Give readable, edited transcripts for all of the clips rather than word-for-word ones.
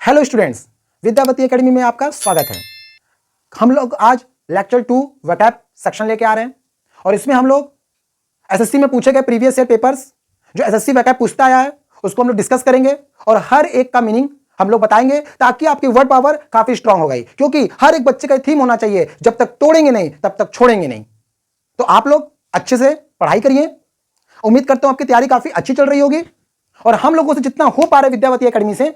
Hello students, Vidyavati academy में आपका स्वागत है। हम लोग आज लेक्चर 2 वोकैब सेक्शन लेके आ रहे हैं और इसमें हम लोग एसएससी में पूछे गए प्रीवियस ईयर पेपर्स जो एसएससी वोकैब पूछता आया है उसको हम लोग डिस्कस करेंगे और हर एक का मीनिंग हम लोग बताएंगे ताकि आपकी वर्ड पावर काफी स्ट्रांग हो गई, क्योंकि हर एक बच्चे का थीम होना चाहिए, जब तक तोड़ेंगे नहीं तब तक छोड़ेंगे नहीं। तो आप लोग अच्छे से पढ़ाई करिए। उम्मीद करता हूं आपकी तैयारी काफी अच्छी चल रही होगी और हम लोगों से जितना हो पा रहा है विद्यावती एकेडमी से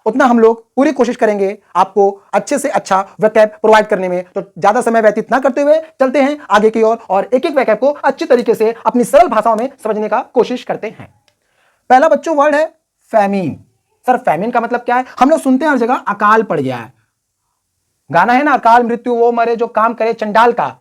उतना हम लोग पूरी कोशिश करेंगे आपको अच्छे से अच्छा वोकैब प्रोवाइड करने में। तो ज्यादा समय व्यतीत ना करते हुए चलते हैं आगे की ओर और एक एक वोकैब को अच्छी तरीके से अपनी सरल भाषाओं में समझने का कोशिश करते हैं। पहला बच्चों वर्ड है फैमीन। सर फैमीन का मतलब क्या है? हम लोग सुनते हैं हर जगह अकाल पड़ गया है, गाना है ना, अकाल मृत्यु वो मरे जो काम करे चंडाल का,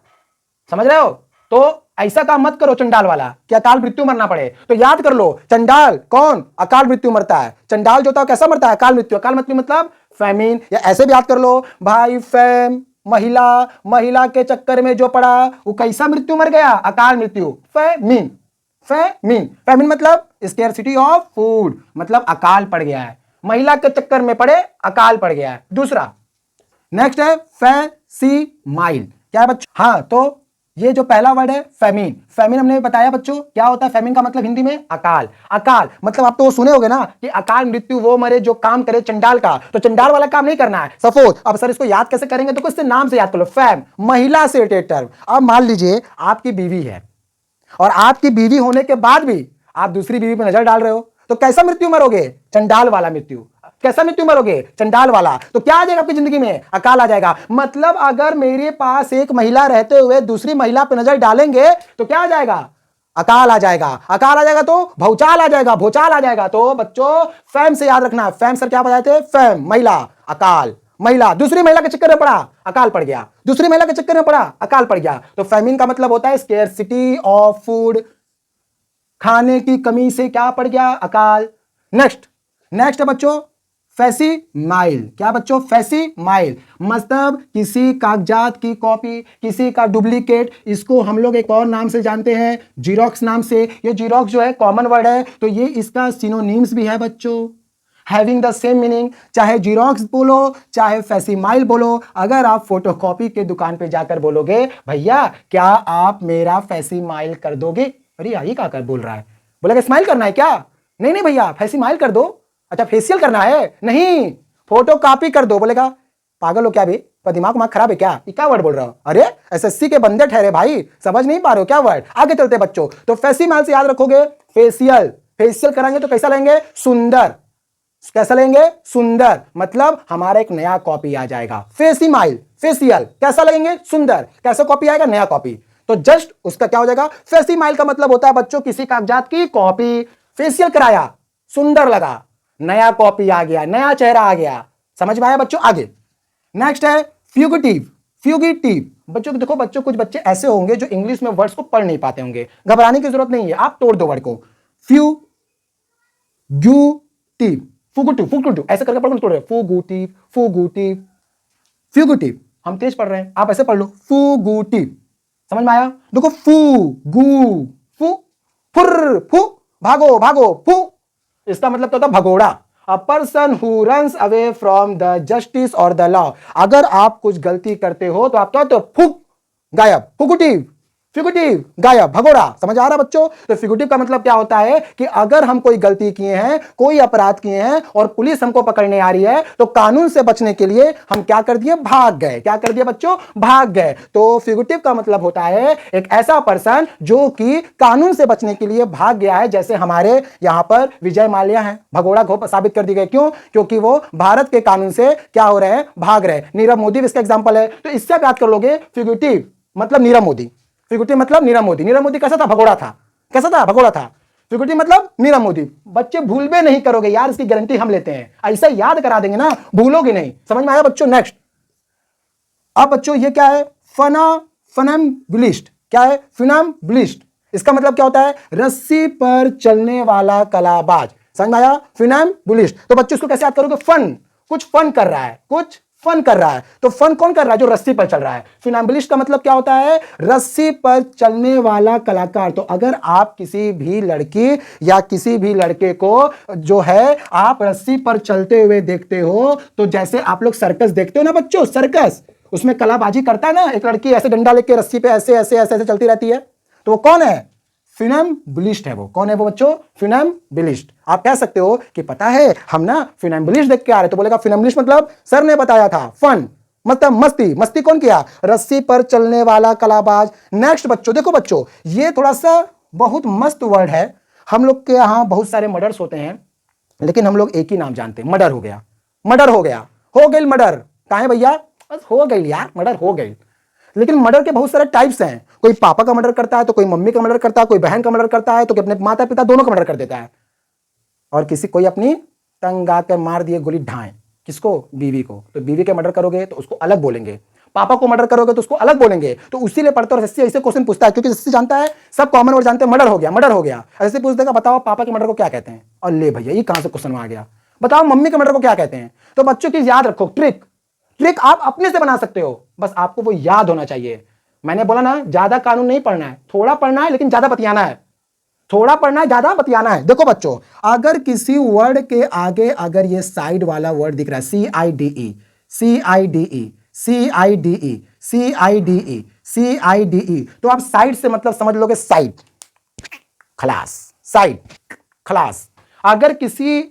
समझ रहे हो? तो ऐसा काम मत करो चंडाल वाला कि अकाल मृत्यु मरना पड़े। तो याद कर लो, चंडाल कौन? अकाल मृत्यु मरता है। चंडाल जो था कैसा मरता है? अकाल मृत्यु। अकाल मृत्यु मतलब फैमीन, या ऐसे भी याद कर लो भाई, फैम महिला के चक्कर में जो पड़ा वो कैसा मृत्यु मर गया? अकाल मृत्यु। फैमीन फैमीन मतलब स्केर्सिटी ऑफ फूड, मतलब अकाल पड़ गया है, महिला के चक्कर में पड़े अकाल पड़ गया है। दूसरा नेक्स्ट है फैसिमाइल। क्या है बच्चों? हाँ, तो ये जो पहला वर्ड है फैमीन, फैमीन हमने बताया बच्चों क्या होता है। फैमीन का मतलब हिंदी में अकाल। अकाल मतलब आप तो वो सुने होगे ना कि अकाल मृत्यु वो मरे जो काम करे चंडाल का। तो चंडाल वाला काम नहीं करना है। सपोज अब सर इसको याद कैसे करेंगे? तो इससे नाम से याद कर लो, फैम महिला से रिलेटेड। अब मान लीजिए आपकी बीवी है और आपकी बीवी होने के बाद भी आप दूसरी बीवी पर नजर डाल रहे हो, तो कैसा मृत्यु मरोगे? चंडाल वाला मृत्यु। कैसा मृत्यु मरोगे? चंडाल वाला। तो क्या आ जाएगा आपकी जिंदगी में? अकाल आ जाएगा। मतलब अगर मेरे पास एक महिला रहते हुए दूसरी महिला पर नजर डालेंगे तो क्या आ जाएगा? अकाल आ जाएगा। अकाल आ जाएगा तो भौचाल आ जाएगा, भौचाल आ जाएगा। तो बच्चों फैम से याद रखना, फैम सर क्या बताए थे? फैम महिला, अकाल महिला, दूसरी महिला के चक्कर में पड़ा अकाल पड़ गया, दूसरी महिला के चक्कर में पड़ा अकाल पड़ गया। तो फैमिन का मतलब होता है स्केर्सिटी ऑफ फूड, खाने की कमी से क्या पड़ गया? अकाल। नेक्स्ट है बच्चों फैसिमाइल। क्या बच्चों? फैसिमाइल मतलब किसी कागजात की कॉपी, किसी का डुप्लीकेट। इसको हम लोग एक और नाम से जानते हैं, जीरोक्स नाम से। ये जीरोक्स जो है कॉमन वर्ड है, तो ये इसका सिनोनिम्स भी है बच्चों, हैविंग द सेम मीनिंग। चाहे जीरोक्स बोलो चाहे फैसिमाइल बोलो, अगर आप फोटोकॉपी के दुकान पे जाकर बोलोगे भैया क्या आप मेरा फैसिमाइल कर दोगे, अरे यार ये क्या कर बोल रहा है, बोलेगा स्माइल करना है क्या? नहीं भैया फैसिमाइल कर दो। अच्छा फेशियल करना है? नहीं, फोटो कॉपी कर दो। बोलेगा पागल हो क्या बे, दिमाग खराब है क्या? ये क्या वर्ड बोल रहा हो? अरे एसएससी के बंदे ठहरे भाई, समझ नहीं पा रहे हो क्या वर्ड? आगे चलते बच्चों। तो फैसिमाइल से याद रखोगे फेशियल कराएंगे तो कैसा लेंगे? सुंदर। कैसा लेंगे? सुंदर। मतलब हमारा एक नया कॉपी आ जाएगा। फेसिमाइल फेशियल कैसा लगेंगे? सुंदर। कैसा कॉपी आएगा? नया कॉपी। तो जस्ट उसका क्या हो जाएगा? फेसिमाइल का मतलब होता है बच्चों किसी कागजात की कॉपी, फेशियल कराया, सुंदर लगा, नया कॉपी आ गया, नया चेहरा आ गया। समझ में आया बच्चों? आगे नेक्स्ट है फ्यूगिटिव। बच्चों देखो बच्चों, कुछ बच्चे ऐसे होंगे जो इंग्लिश में वर्ड्स को पढ़ नहीं पाते होंगे, घबराने की जरूरत नहीं है, आप तोड़ दो वर्ड को। फुगुटिव ऐसे करके पढ़ो, तोड़ रहे फ्यूगिटिव। हम तेज पढ़ रहे हैं, आप ऐसे पढ़ लो फुगुटिव। समझ में आया? देखो फू फु भागो फू, इसका मतलब क्या होता है? भगोड़ा। A person who runs away from the justice और द लॉ। अगर आप कुछ गलती करते हो तो आप क्या होते हो? फुग, गायब। फ्यूगिटिव गायब, भगोड़ा। समझ आ रहा बच्चों? तो फ्यूगिटिव का मतलब क्या होता है कि अगर हम कोई गलती किए हैं, कोई अपराध किए हैं और पुलिस हमको पकड़ने आ रही है तो कानून से बचने के लिए हम क्या कर दिए? भाग गए। क्या कर दिया बच्चों? भाग गए। तो फ्यूगिटिव का मतलब होता है एक ऐसा पर्सन जो कि कानून से बचने के लिए भाग गया है। जैसे हमारे यहां पर विजय माल्या है, भगोड़ा साबित कर दी गई। क्यों? क्योंकि वो भारत के कानून से क्या हो रहे हैं? भाग रहे। नीरव मोदी इसका एग्जाम्पल है। तो इससे आप याद कर लोगे फ्यूगिटिव मतलब नीरव मोदी। फ्यूगिटिव मतलब नीरव मोदी कैसा था? भगोड़ा था। कैसा था? भगोड़ा था। फ्यूगिटिव मतलब नीरव मोदी। बच्चे भूलबे नहीं करोगे यार, इसकी गारंटी हम लेते हैं। ऐसा याद करा देंगे ना, भूलोगे नहीं। समझ में आया बच्चों? नेक्स्ट अब बच्चों ये क्या है? फनम्बुलिस्ट। क्या है? फनम्बुलिस्ट। इसका मतलब क्या होता है? रस्सी पर चलने वाला कलाबाज। समझ में आया? फनम्बुलिस्ट। तो बच्चों इसको कैसे याद करोगे? फन, कुछ फन कर रहा है, कुछ फन कर रहा है। तो फन कौन कर रहा है? जो रस्सी पर चल रहा है। फिनम्बलिस्ट का मतलब क्या होता है? रस्सी पर चलने वाला कलाकार। तो अगर आप किसी भी लड़की या किसी भी लड़के को जो है आप रस्सी पर चलते हुए देखते हो, तो जैसे आप लोग सर्कस देखते हो ना बच्चों, सर्कस, उसमें कलाबाजी करता है ना, एक लड़की ऐसे डंडा लेके रस्सी पे ऐसे ऐसे ऐसे ऐसे चलती रहती है, तो वो कौन है? फिनम्बलिस्ट है वो। कौन है वो बच्चों? फिनम्बलिस्ट। आप कह सकते हो कि पता है हम ना फिनम्बलिस्ट देख के आ रहे, तो बोलेगा फिनम्बलिस्ट मतलब सर ने बताया था फन, मतलब मस्ती। मस्ती कौन किया? रस्सी पर चलने वाला कलाबाज। नेक्स्ट बच्चों, देखो बच्चों, ये थोड़ा सा बहुत मस्त वर्ड है। हम लोग के यहां बहुत सारे मर्डर्स होते हैं, लेकिन हम लोग एक ही नाम जानते हैं, मर्डर हो गया। मर्डर हो गया, हो गई मर्डर। कहां है भैया? बस हो गई यार, मर्डर हो गई। लेकिन मर्डर के बहुत सारे टाइप्स हैं। कोई पापा का मर्डर करता है, तो कोई मम्मी का मर्डर करता है, कोई बहन का मर्डर करता है, तो कोई अपने माता पिता दोनों का मर्डर कर देता है। और किसी कोई अपनी तंग आकर मार दिए गोली ढाएं, किसको? बीवी को। तो बीवी के मर्डर करोगे तो उसको अलग बोलेंगे, पापा को मर्डर करोगे तो उसको अलग बोलेंगे। तो उसी पढ़ते और ऐसे क्वेश्चन पूछता है, क्योंकि जैसे जानता है सब कॉमन वर्ड जानते हैं, मर्डर हो गया, मर्डर हो गया। ऐसे पूछ देगा बताओ पापा के मर्डर को क्या कहते हैं, और ले भैया ये कहां से क्वेश्चन आ गया। बताओ मम्मी के मर्डर को क्या कहते हैं। तो बच्चों की याद रखो, ट्रिक ट्रिक आप अपने से बना सकते हो, बस आपको वो याद होना चाहिए। मैंने बोला ना ज्यादा कानून नहीं पढ़ना है, थोड़ा पढ़ना है, लेकिन ज्यादा बतियाना है। थोड़ा पढ़ना है, ज्यादा बतियाना है। देखो बच्चों, अगर किसी वर्ड के आगे अगर ये साइड वाला वर्ड दिख रहा है, CIDE, CIDE, CIDE, CIDE, CIDE, तो आप साइड से मतलब समझ लोगे साइड, खलास, साइड, खलास। अगर किसी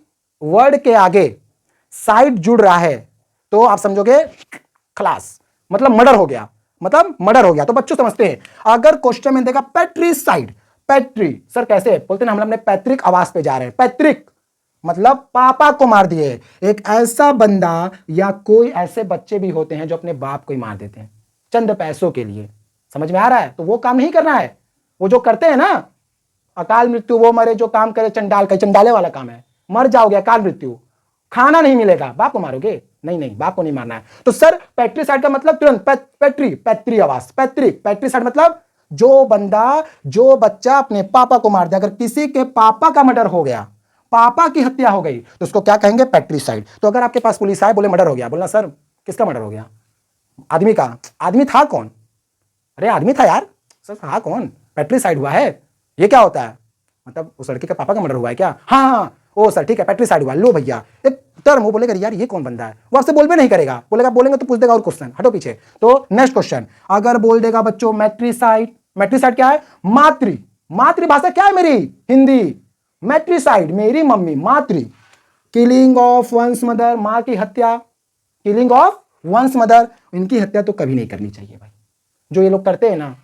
वर्ड के आगे साइड जुड़ रहा है तो आप समझोगे खलास, मतलब मर्डर हो गया, मतलब मर्डर हो गया। तो बच्चों समझते हैं, अगर क्वेश्चन में देगा पैट्रिसाइड, पैट्री सर कैसे बोलते हैं? हम अपने पैतृक आवास पे जा रहे हैं। पैतृक मतलब पापा को मार दिए। एक ऐसा बंदा या कोई ऐसे बच्चे भी होते हैं जो अपने बाप को ही मार देते हैं चंद पैसों के लिए। समझ में आ रहा है? तो वो काम नहीं करना है। वो जो करते हैं ना अकाल मृत्यु, वो मरे जो काम करे चंडाल का, चंडाले वाला काम है। मर जाओगे अकाल मृत्यु, खाना नहीं मिलेगा, बाप को मारोगे? नहीं नहीं, बाप को नहीं मारना है। तो सर पैट्रिसाइड का मतलब तुरंत पैट्री, पैतृ आवास, पैतृक। पैट्रिसाइड मतलब जो बंदा, जो बच्चा अपने पापा को मार दे। अगर किसी के पापा का मर्डर हो गया, पापा की हत्या हो गई, तो उसको क्या कहेंगे? पैट्रिसाइड। तो अगर आपके पास पुलिस आए, बोले मर्डर हो गया, बोलना सर किसका मर्डर हो गया? आदमी का। आदमी था कौन? अरे आदमी था यार। सर हाँ कौन? पैट्रिसाइड हुआ है। ये क्या होता है? मतलब उस लड़के के पापा का मर्डर हुआ है क्या? हाँ हाँ, ओ सर ठीक है, पैट्रिसाइड हुआ। लो भैया एक टर्म। वो बोलेगा यार ये कौन बंदा है, वो आपसे बोल भी नहीं करेगा। बोलेगा, बोलेंगे तो पूछ देगा और क्वेश्चन, हटो पीछे। तो नेक्स्ट क्वेश्चन, अगर बोल देगा बच्चों मैट्रिसाइड। मैट्रिसाइड क्या है? मातृभाषा क्या है मेरी? हिंदी। मैट्रिसाइड मेरी मम्मी, मातृ। किलिंग ऑफ वंस मदर, मां की हत्या। किलिंग ऑफ वंस मदर, इनकी हत्या तो कभी नहीं करनी चाहिए भाई। जो ये लोग करते हैं ना,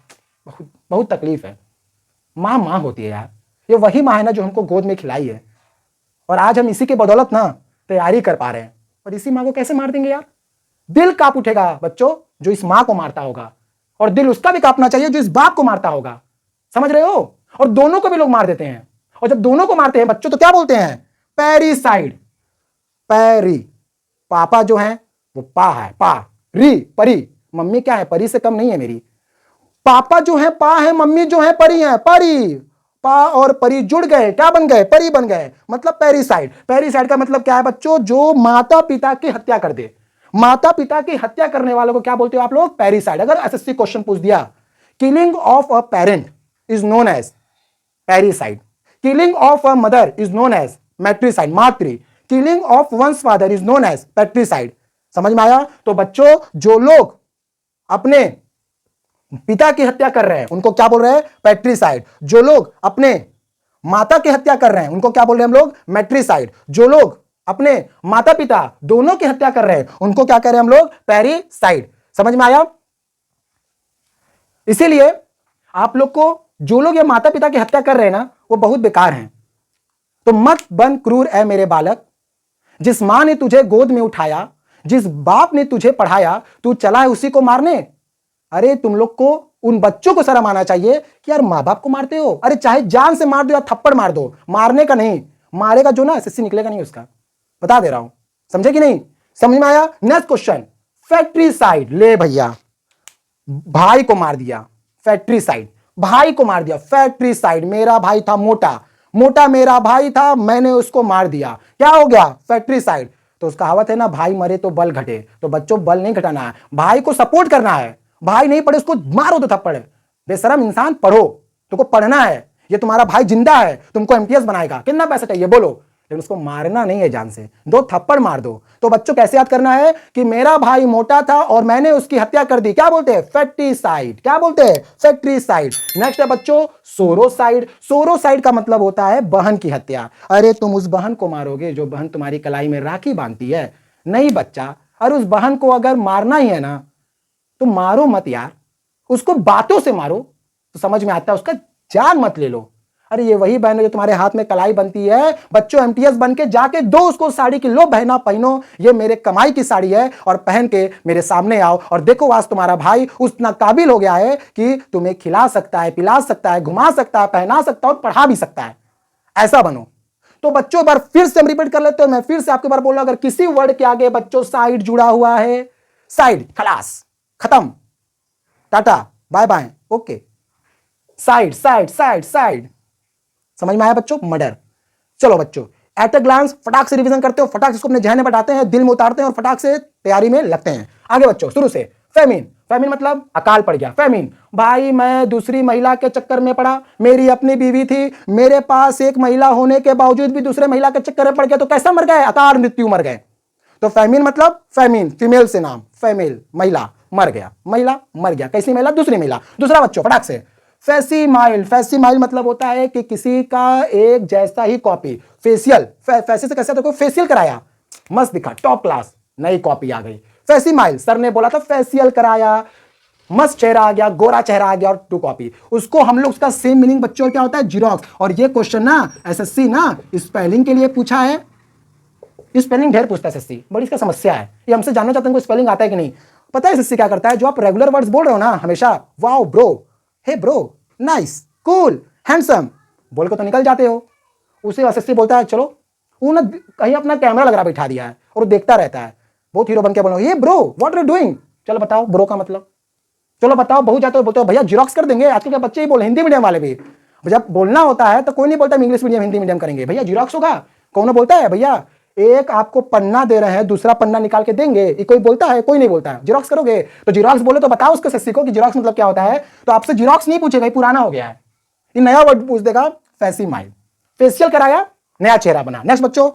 बहुत बहुत तकलीफ है। मां मां होती है यार, ये वही मां है ना जो हमको गोद में खिलाई है, और आज हम इसी के बदौलत ना तैयारी कर पा रहे हैं। और इसी मां को कैसे मार देंगे यार? दिल कांप उठेगा बच्चों जो इस मां को मारता होगा, और दिल उसका भी कांपना चाहिए जो इस बाप को मारता होगा। समझ रहे हो? और दोनों को भी लोग मार देते हैं। और जब दोनों को मारते हैं बच्चों तो क्या बोलते हैं? पैरिसाइड। पैरी, पापा जो है वो पा है, पा। री परी, मम्मी क्या है? परी से कम नहीं है मेरी। पापा जो है पा है, मम्मी जो है परी है, परी। पा और परी जुड़ गए, क्या बन गए? परी बन गए, मतलब पैरिसाइड। पैरिसाइड का मतलब क्या है बच्चों? जो माता पिता की हत्या कर दे। माता पिता की हत्या करने वालों को क्या बोलते हो आप लोग? पैरिसाइड। अगर एसएससी क्वेश्चन पूछ दिया, killing of a parent is known as parricide. Killing of a mother is known as matricide, मातृ। Killing of one's father is known as patricide. समझ में आया? तो बच्चों जो लोग अपने पिता की हत्या कर रहे हैं उनको क्या बोल रहे हैं? पैट्रिसाइड। जो लोग अपने माता की हत्या कर रहे हैं उनको क्या बोल रहे हैं हम लोग? मैट्रिसाइड। जो लोग अपने माता पिता दोनों की हत्या कर रहे हैं उनको क्या कह रहे हैं हम लोग? पैरिसाइड। समझ में आया? इसीलिए आप लोग को जो लोग ये माता पिता की हत्या कर रहे हैं ना, वो बहुत बेकार हैं। तो मत बन क्रूर ऐ मेरे बालक, जिस मां ने तुझे गोद में उठाया, जिस बाप ने तुझे पढ़ाया, तू चला है उसी को मारने। अरे तुम लोग को, उन बच्चों को शर्म आना चाहिए कि यार मां बाप को मारते हो। अरे चाहे जान से मार दो या थप्पड़ मार दो, मारने का नहीं। मारेगा जो ना एसएससी निकलेगा नहीं उसका, बता दे रहा हूं। समझे कि नहीं? समझ में आया? Next question, fratricide. ले भैया, भाई को मार दिया, फैक्ट्रीसाइड। भाई को मार दिया, फैक्ट्रीसाइड। मेरा भाई था मोटा, मोटा मेरा भाई था, मैंने उसको मार दिया, क्या हो गया? फैक्ट्रीसाइड। तो उस कहावत है ना, भाई मरे तो बल घटे। तो बच्चों बल नहीं घटाना है, भाई को सपोर्ट करना है। भाई नहीं पढ़े उसको मारो तो थप्पड़। बेशरम इंसान, पढ़ो, तुमको पढ़ना है। ये तुम्हारा भाई जिंदा है, तुमको एमटीएस बनाएगा, कितना पैसा चाहिए बोलो, लेकिन उसको मारना नहीं है जान से, दो थप्पड़ मार दो। तो बच्चों कैसे याद करना है कि मेरा भाई मोटा था और मैंने उसकी हत्या कर दी, क्या बोलते हैं, फैक्ट्रीसाइड। क्या बोलते हैं, फैक्ट्रीसाइड। नेक्स्ट है बच्चों सोरोसाइड। सोरोसाइड का मतलब होता है बहन की हत्या। अरे तुम उस बहन को मारोगे जो बहन तुम्हारी कलाई में राखी बांधती है? नहीं बच्चा, अरे उस बहन को अगर मारना ही है ना तो मारो मत यार, उसको बातों से मारो तो समझ में आता है, उसका जान मत ले लो। अरे ये वही बहन है जो तुम्हारे हाथ में कलाई बनती है। बच्चों एमटीएस बन के जाके दो उसको साड़ी की, लो बहना पहनो, ये मेरे कमाई की साड़ी है और पहन के मेरे सामने आओ और देखो आज तुम्हारा भाई उतना काबिल हो गया है कि तुम्हें खिला सकता है, पिला सकता है, घुमा सकता है, पहना सकता है और पढ़ा भी सकता है। ऐसा बनो। तो बच्चों एक बार फिर से हम रिपीट कर लेते हो, मैं फिर से आपके बार बोल रहा हूं, अगर किसी वर्ड के आगे बच्चों साइड जुड़ा हुआ है, साइड खलास, खत्म, tata bye bye, okay. Side side side side, समझ में आया बच्चों, मर्डर। चलो बच्चों एट अ ग्लांस फटाक से रिवीजन करते हो, फटाक से इसको अपने जहन में बैठाते हैं, दिल में उतारते हैं और फटाक से तैयारी में लगते हैं। आगे बच्चों शुरू से, फेमिन। फेमिन मतलब अकाल पड़ गया। फेमिन, भाई मैं दूसरी महिला के चक्कर में पड़ा, मेरी अपनी बीवी थी, मेरे पास एक महिला होने के बावजूद भी दूसरे महिला के चक्कर में पड़ गया, तो कैसा मर गए, अकाल मृत्यु मर गए। तो फेमिन मतलब फेमिन, फीमेल से नाम, फेमिल महिला, मर गया, महिला मर गया, कैसी महिला, दूसरी महिला। दूसरा बच्चों फटाक से, फेसिमाइल। फेसिमाइल मतलब होता है कि किसी का एक जैसा ही कॉपी। फेशियल, फैसी से कैसे, तो फेशियल कराया, मस्त दिखा, टॉप क्लास, नई कॉपी आ गई। फेसिमाइल, सर ने बोला था फेशियल कराया, मस्त चेहरा आ गया, गोरा चेहरा आ गया और टू कॉपी। उसको हम लोग उसका सेम मीनिंग बच्चों क्या होता है, जीरोक्स। और ये क्वेश्चन ना एसएससी ना स्पेलिंग के लिए पूछा है, स्पेलिंग ढेर पूछता है एसएससी, बड़ी इसका समस्या है। ये हमसे जानना चाहते हैं स्पेलिंग आता है कि नहीं। पता है एसएससी क्या करता है, जो आप रेगुलर वर्ड्स बोल रहे हो ना हमेशा, wow bro, hey bro, nice, cool, handsome बोल के तो निकल जाते हो, उसे एसएससी बोलता है चलो, वो ना कहीं अपना कैमरा लगा बैठा दिया है और वो देखता रहता है, बहुत हीरो बन के बोलो, ये bro what are you doing, चलो बताओ ब्रो का मतलब, चलो बताओ। बहुत जाते हो बोलते हो भैया जीरोक्स कर देंगे, आजकल के बच्चे ही बोले, हिंदी मीडियम वाले भी, जब बोलना होता है तो कोई नहीं बोलता इंग्लिश मीडियम हिंदी मीडियम करेंगे, भैया जीरोक्स होगा, कौन बोलता है भैया, एक आपको पन्ना दे रहे हैं, दूसरा पन्ना निकाल के देंगे, ये कोई बोलता है, कोई नहीं बोलता है। जीरोक्स करोगे तो जीरोक्स बोले तो बताओ उसको एसएससी को कि जीरोक्स मतलब क्या होता है। तो आपसे जीरोक्स नहीं पूछेगा, पुराना हो गया है, ये नया वर्ड पूछ देगा, फेसिमाइल। फेशियल कराया, नया चेहरा बना। नेक्स्ट बच्चों,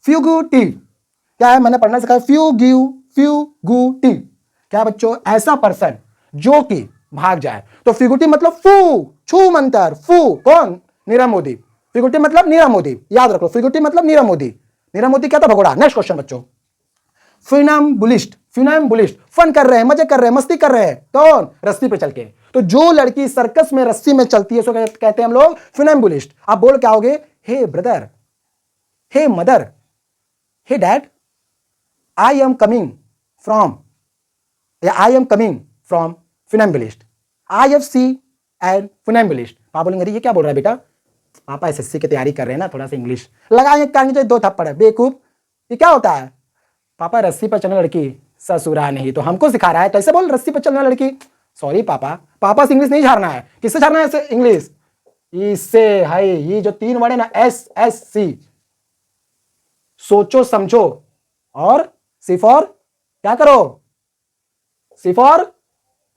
फ्यूगिटिव, क्या है, मैंने पढ़ना सिखाया, फ्यूगिटिव क्या बच्चों, ऐसा पर्सन जो कि भाग जाए। तो फ्यूगिटिव मतलब फू, छू मंतर, फू कौन, नीरव मोदी। फ्यूगिटिव मतलब नीरव मोदी, याद रखो, फ्यूगिटिव मतलब नीरव मोदी। नीरव मोदी क्या था, भगोड़ा। नेक्स्ट क्वेश्चन बच्चों, फिनम्बुलिस्ट। फिनम्बुलिस्ट फन कर रहे हैं, मजे कर रहे हैं, मस्ती कर रहे हैं, कौन, रस्सी पे चल के। तो जो लड़की सर्कस में रस्सी में चलती है उसको कहते हैं हम लोग फिनम्बुलिस्ट। आप बोल क्या होगे, hey brother, hey mother, hey dad, I am coming from, या I am coming from funambulist, IFC and funambulist. आप बोलेंगे अरे ये क्या बोल रहा है बेटा, पापा एसएससी की तैयारी कर रहे हैं ना, थोड़ा सा इंग्लिश लगाएंगे, कान दो थप्पड़ है, बेवकूफ, ये क्या होता है, पापा रस्सी पर चलने लड़की ससुरा नहीं, तो हमको सिखा रहा है, तो ऐसे बोल, रस्सी पर चलने लड़की, सॉरी पापा, पापा से इंग्लिश नहीं झाड़ना है, किससे झाड़ना है इंग्लिश, इससे है, ये जो तीन वर्ड है ना, SSC, सोचो समझो और सिर्फ और क्या करो, सिर्फ और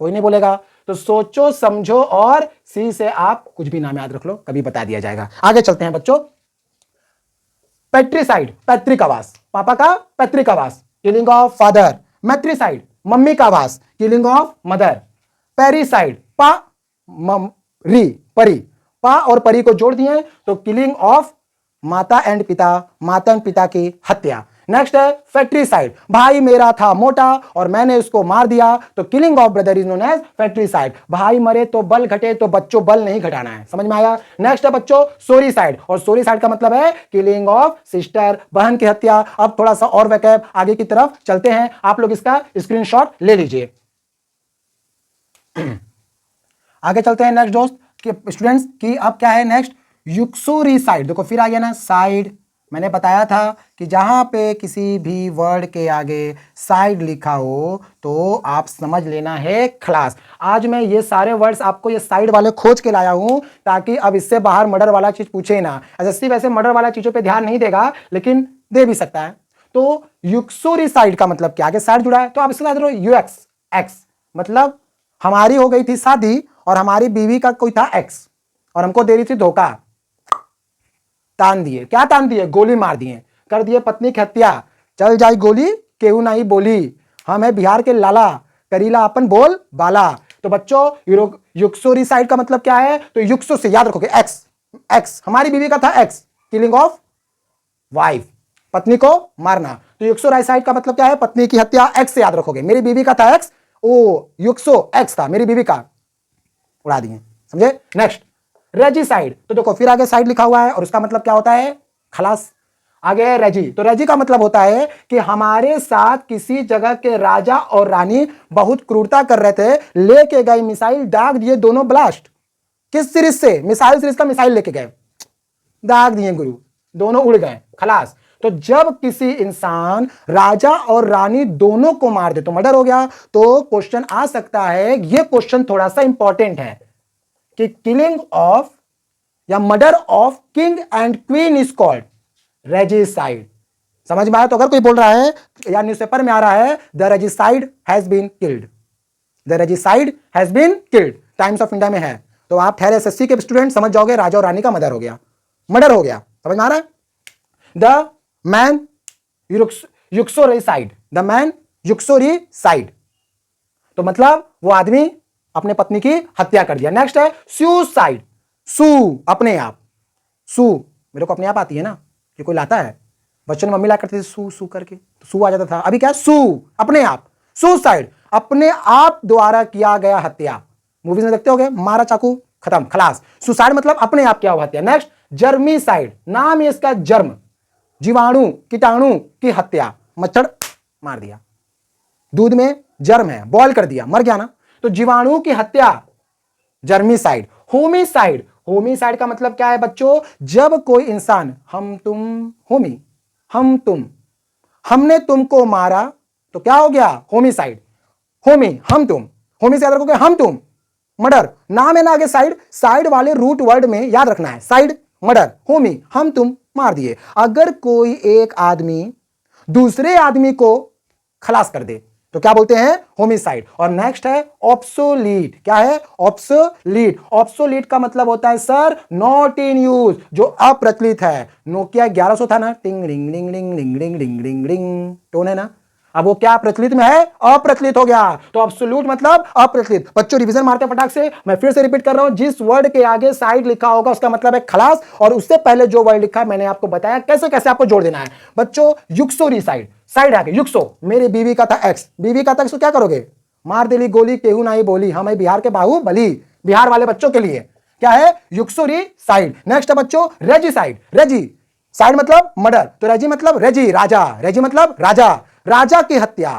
कोई नहीं बोलेगा, तो सोचो समझो और सी से आप कुछ भी नाम याद रख लो, कभी बता दिया जाएगा। आगे चलते हैं बच्चों, पैट्रिसाइड, पैतृक आवास, पापा का पैतृक आवास, किलिंग ऑफ फादर। मैट्रिसाइड, मम्मी का आवास, किलिंग ऑफ मदर। पेरिसाइड, पा री, परी, पा और परी को जोड़ दिए तो किलिंग ऑफ माता एंड पिता, माता एंड पिता की हत्या। नेक्स्ट है फैक्ट्रीसाइड, भाई मेरा था मोटा और मैंने उसको मार दिया, तो killing of brother is known as fratricide. भाई मरे तो बल घटे, तो बच्चों बल नहीं घटाना है, समझ में आया। नेक्स्ट है बच्चों सोरीसाइड, और सोरीसाइड का मतलब है किलिंग ऑफ सिस्टर, बहन की हत्या। अब थोड़ा सा और वैकैब आगे की तरफ चलते हैं, आप लोग इसका स्क्रीनशॉट ले लीजिए। आगे चलते हैं नेक्स्ट दोस्त कि स्टूडेंट्स की अब क्या है नेक्स्ट, यूक्सोरीसाइड। देखो फिर आ गया ना साइड, मैंने बताया था कि जहां पे किसी भी वर्ड के आगे साइड लिखा हो तो आप समझ लेना है क्लास। आज मैं ये सारे वर्ड्स आपको ये साइड वाले खोज के लाया हूं ताकि अब इससे बाहर मर्डर वाला चीज पूछे ना। एसएससी वैसे मर्डर वाला चीजों पे ध्यान नहीं देगा, लेकिन दे भी सकता है। तो यूक्सोरिसाइड का मतलब क्या, आगे साइड जुड़ा है तो आप इसके साथ यूएक्स एक्स, मतलब हमारी हो गई थी शादी और हमारी बीवी का कोई था एक्स और हमको दे रही थी धोखा, तान दिए, क्या तान दिए, गोली मार दिए, कर दिए पत्नी की हत्या, चल जाई गोली केहू नहीं बोली, हम है बिहार के लाला, करीला अपन बोल बाला। तो बच्चों यूक्सोरिसाइड का मतलब क्या है, तो युक्सो से याद रखोगे एक्स, एक्स हमारी बीवी का था एक्स, किलिंग ऑफ वाइफ, पत्नी को मारना, तो यूक्सोरिसाइड का मतलब क्या है, पत्नी की हत्या, एक्स से याद रखोगे, मेरी बीवी का था एक्स, ओ युक्सो एक्स था मेरी बीवी का, उड़ा दिए, समझे। नेक्स्ट रेजिसाइड, तो देखो फिर आगे साइड लिखा हुआ है और उसका मतलब क्या होता है, खलास। आगे रेजी, तो रेजी का मतलब होता है कि हमारे साथ किसी जगह के राजा और रानी बहुत क्रूरता कर रहे थे, लेके गए मिसाइल, दाग दिए दोनों ब्लास्ट, किस सीरीज से, मिसाइल सीरीज का मिसाइल लेके गए, दाग दिए गुरु, दोनों उड़ गए, खलास। तो जब किसी इंसान राजा और रानी दोनों को मार दे तो मर्डर हो गया। तो क्वेश्चन आ सकता है, ये क्वेश्चन थोड़ा सा इंपॉर्टेंट है कि किलिंग ऑफ या murder of king and queen is called regicide. समझ में आया। तो अगर कोई बोल रहा है या न्यूज़पेपर में आ रहा है the regicide has been killed, the regicide has been killed, Times of India में है, तो आप ठहरे एसएससी के स्टूडेंट समझ जाओगे राजा और रानी का मर्डर हो गया, मर्डर हो गया, समझ में आ रहा है। द मैन यूक्सोरिसाइड, द मैन यूक्सोरिसाइड, तो मतलब वो आदमी अपने पत्नी की हत्या कर दिया। नेक्स्ट है सुसाइड, सू अपने आप, सू मेरे को अपने आप आती है ना, कि कोई लाता है, बच्चों ने मम्मी ला करते थे सू सू करके, तो सू आ जाता था, अभी क्या सू अपने आप, सुसाइड अपने आप द्वारा किया गया हत्या, मूवीज में देखते होगे, मारा चाकू खत्म खलास, सुसाइड मतलब अपने आप किया हुआ हत्या। नेक्स्ट जर्मीसाइड, नाम है इसका जर्म, जीवाणु कीटाणु की हत्या, मच्छर मार दिया, दूध में जर्म है, बॉयल कर दिया, मर गया ना, तो जीवाणु की हत्या जर्मीसाइड। होमिसाइड, होमिसाइड का मतलब क्या है बच्चों, जब कोई इंसान हम तुम, होमी हम तुम, हमने तुमको मारा तो क्या हो गया, होमिसाइड, होमी हम तुम, होमी से याद रखोगे हम तुम, मर्डर, नाम है ना आगे साइड, साइड वाले रूट वर्ड में याद रखना है, साइड मर्डर, होमी हम तुम मार दिए। अगर कोई एक आदमी दूसरे आदमी को खलास कर दे तो क्या बोलते हैं, होमिसाइड। और नेक्स्ट है ऑब्सोलीट, क्या है, ऑब्सोलीट, ऑब्सोलीट का मतलब होता है सर नॉट इन यूज, जो अप्रचलित है। नोकिया 1100 था ना, टिंग ring ring ring ring ring ring ring ring tone है ना, अब वो क्या प्रचलित में है, अप्रचलित हो गया, तो ऑब्सोल्यूट मतलब अप्रचलित। बच्चों रिवीजन मारते हैं फटाक से, मैं फिर से रिपीट कर रहा हूं, जिस वर्ड के आगे साइड लिखा होगा उसका मतलब है खलास, और उससे पहले जो वर्ड लिखा है मैंने आपको बताया कैसे कैसे आपको जोड़ देना है। बच्चों यूक्सोरिसाइड, साइड आके यूक्सो, मेरी बीवी का था एक्स, बीवी का था एक्स, तो क्या करोगे, मार दिली गोली केहू नहीं बोली, हम बिहार के बाहुबली, बिहार वाले बच्चों के लिए क्या है, यूक्सोरिसाइड। नेक्स्ट है बच्चों रेजिसाइड, रेजी साइड मतलब मर्डर, तो रेजी मतलब रेजी राजा, रेजी मतलब राजा, राजा की हत्या,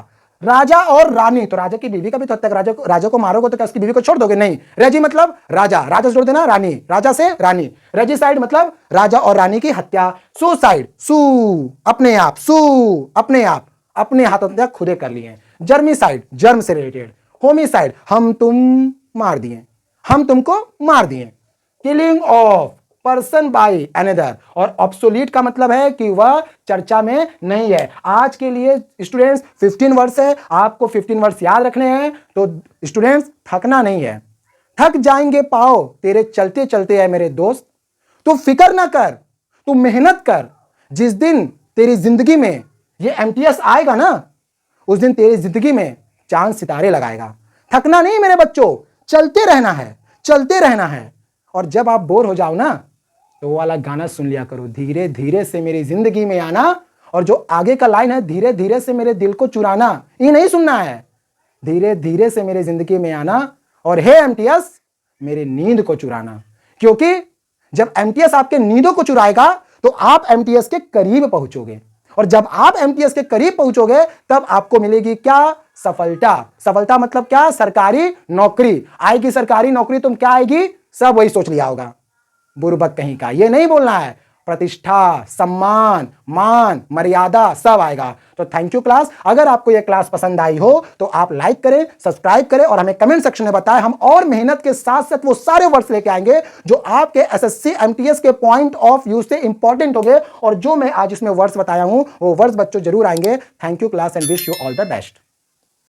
राजा और रानी, तो राजा की बीवी का भी तो हत्या, राजा को मारोगे तो क्या उसकी बीवी को छोड़ दोगे, नहीं, रेजी मतलब राजा, राजा से जोड़ देना रानी, राजा से रानी, रेजिसाइड मतलब राजा और रानी की हत्या। सुसाइड, सू अपने आप, सू अपने आप, अपने हाथों से खुदे कर लिए। जर्मीसाइड जर्म से रिलेटेड, होमिसाइड हम तुम मार दिए, हम तुमको मार दिए, killing of person by another, और ऑब्सोलीट का मतलब है कि वह चर्चा में नहीं है। आज के लिए स्टूडेंट्स 15 वर्ड्स है, आपको 15 वर्ड्स याद रखने हैं, तो स्टूडेंट्स थकना नहीं है, थक जाएंगे पाओ तेरे चलते चलते है मेरे दोस्त, तू फिक्र ना कर, तू मेहनत कर, जिस दिन तेरी जिंदगी में ये एमटीएस आएगा ना, उस दिन तेरी जिंदगी में चांद सितारे लगाएगा। थकना नहीं मेरे बच्चों, चलते रहना है, चलते रहना है। और जब आप बोर हो जाओ ना तो वो वाला गाना सुन लिया करो, धीरे धीरे से मेरी जिंदगी में आना, और जो आगे का लाइन है धीरे धीरे से मेरे दिल को चुराना, ये नहीं सुनना है, धीरे धीरे से मेरी जिंदगी में आना, और हे एमटीएस मेरी नींद को चुराना। क्योंकि जब एमटीएस आपके नींदों को चुराएगा तो आप एमटीएस के करीब पहुंचोगे, और जब आप एमटीएस के करीब पहुंचोगे तब आपको मिलेगी क्या, सफलता। सफलता मतलब क्या, सरकारी नौकरी आएगी, सरकारी नौकरी, तुम क्या आएगी, सब वही सोच लिया होगा, बुरबक कहीं का, ये नहीं बोलना है, प्रतिष्ठा, सम्मान, मान, मर्यादा सब आएगा। तो थैंक यू क्लास। अगर आपको यह क्लास पसंद आई हो तो आप लाइक करें, सब्सक्राइब करें और हमें कमेंट सेक्शन में बताएं। हम और मेहनत के साथ साथ वो सारे वर्ड्स लेके आएंगे जो आपके एसएससी एमटीएस के पॉइंट ऑफ व्यू से इंपॉर्टेंट होंगे, और जो मैं आज इसमें वर्ड्स बताया हूं वो वर्ड्स बच्चों जरूर आएंगे। Thank you class and wish you all the best.